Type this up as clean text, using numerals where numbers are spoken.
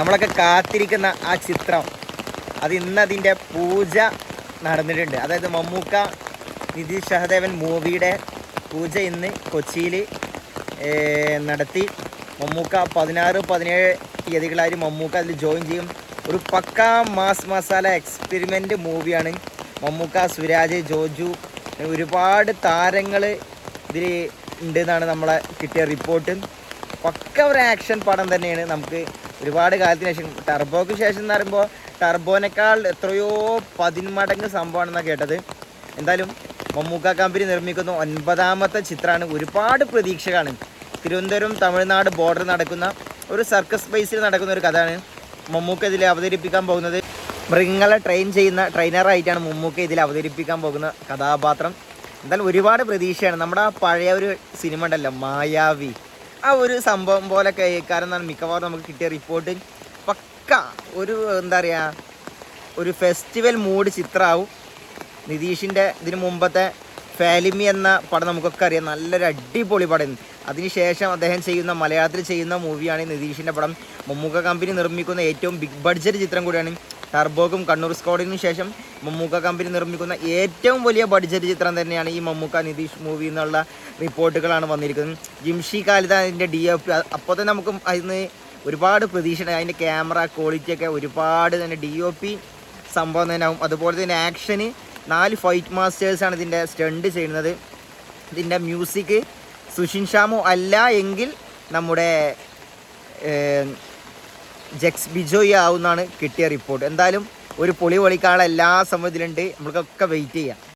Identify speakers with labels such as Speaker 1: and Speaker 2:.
Speaker 1: നമ്മളൊക്കെ കാത്തിരിക്കുന്ന ആ ചിത്രം അത് ഇന്നതിൻ്റെ പൂജ നടന്നിട്ടുണ്ട്. അതായത് മമ്മൂക്ക നിധീഷ് സഹദേവൻ മൂവിയുടെ പൂജ ഇന്ന് കൊച്ചിയിൽ നടത്തി. മമ്മൂക്ക 16-17 തീയതികളായി മമ്മൂക്ക അതിൽ ജോയിൻ ചെയ്യും. ഒരു പക്കാ മാസ് മസാല എക്സ്പെരിമെൻ്റ് മൂവിയാണ്. മമ്മൂക്ക, സുരാജ്, ജോജു, ഒരുപാട് താരങ്ങൾ ഇതിൽ ഉണ്ടെന്നാണ് നമ്മളെ കിട്ടിയ റിപ്പോർട്ട്. പക്ക ഒരു ആക്ഷൻ പടം തന്നെയാണ്. നമുക്ക് ഒരുപാട് കാലത്തിന് ശേഷം, ടർബോയ്ക്ക് ശേഷം എന്ന് പറയുമ്പോൾ ടർബോനേക്കാൾ എത്രയോ 10 മടങ്ങ് സംഭവമാണെന്നാണ് കേട്ടത്. എന്തായാലും മമ്മൂക്ക കമ്പനി നിർമ്മിക്കുന്ന 9ാമത്തെ ചിത്രമാണ്. ഒരുപാട് പ്രതീക്ഷകളാണ്. തിരുവനന്തപുരം തമിഴ്നാട് ബോർഡർ നടക്കുന്ന ഒരു സർക്കസ് ബേസിൽ നടക്കുന്ന ഒരു കഥയാണ് മമ്മൂക്ക ഇതിൽ അവതരിപ്പിക്കാൻ പോകുന്നത്. മൃഗങ്ങളെ ട്രെയിൻ ചെയ്യുന്ന ട്രെയിനറായിട്ടാണ് മമ്മൂക്ക ഇതിൽ അവതരിപ്പിക്കാൻ പോകുന്ന കഥാപാത്രം. എന്തായാലും ഒരുപാട് പ്രതീക്ഷയാണ്. നമ്മുടെ ആ പഴയ ഒരു സിനിമ ഉണ്ടല്ലോ, മായാവി, ആ ഒരു സംഭവം പോലെ കേൾക്കാരെന്നാണ് മിക്കവാറും നമുക്ക് കിട്ടിയ റിപ്പോർട്ട്. പക്ക ഒരു എന്താ പറയുക, ഒരു ഫെസ്റ്റിവൽ മൂഡ് ചിത്രമാവും. നിതീഷിൻ്റെ ഇതിന് മുമ്പത്തെ ഫാലിമി എന്ന പടം നമുക്കൊക്കെ അറിയാം, നല്ലൊരു അടിപൊളി പടം. അതിനുശേഷം അദ്ദേഹം ചെയ്യുന്ന മലയാളത്തിൽ ചെയ്യുന്ന മൂവിയാണ് നിതീഷിൻ്റെ പടം. മമ്മൂക്ക കമ്പനി നിർമ്മിക്കുന്ന ഏറ്റവും ബിഗ് ബഡ്ജറ്റ് ചിത്രം കൂടിയാണ്. ടർബോക്കും കണ്ണൂർ സ്ക്വാഡിനും ശേഷം മമ്മൂക്ക കമ്പനി നിർമ്മിക്കുന്ന ഏറ്റവും വലിയ ബഡ്ജറ്റ് ചിത്രം തന്നെയാണ് ഈ മമ്മൂക്ക നിതീഷ് മൂവി എന്നുള്ള റിപ്പോർട്ടുകളാണ് വന്നിരിക്കുന്നത്. ജിംഷി ഖാലിദ് അതിൻ്റെ DOP. അപ്പോൾ തന്നെ നമുക്ക് അതിന് ഒരുപാട് പ്രതീക്ഷയാണ്. അതിൻ്റെ ക്യാമറ ക്വാളിറ്റിയൊക്കെ ഒരുപാട് തന്നെ DOP സംഭവം തന്നെ ആവും. അതുപോലെ തന്നെ ആക്ഷന് 4 ഫൈറ്റ് മാസ്റ്റേഴ്സാണ് ഇതിൻ്റെ സ്റ്റണ്ട് ചെയ്യുന്നത്. ഇതിൻ്റെ മ്യൂസിക് സുഷിൻ ഷാമു അല്ല എങ്കിൽ നമ്മുടെ ജെക്സ് ബിജോയ് ആവുമെന്നാണ് കിട്ടിയ റിപ്പോർട്ട്. എന്തായാലും ഒരു പൊളി പൊളിക്കാനുള്ള എല്ലാ സംഭവത്തിലുണ്ട്. നമ്മൾക്കൊക്കെ വെയിറ്റ് ചെയ്യാം.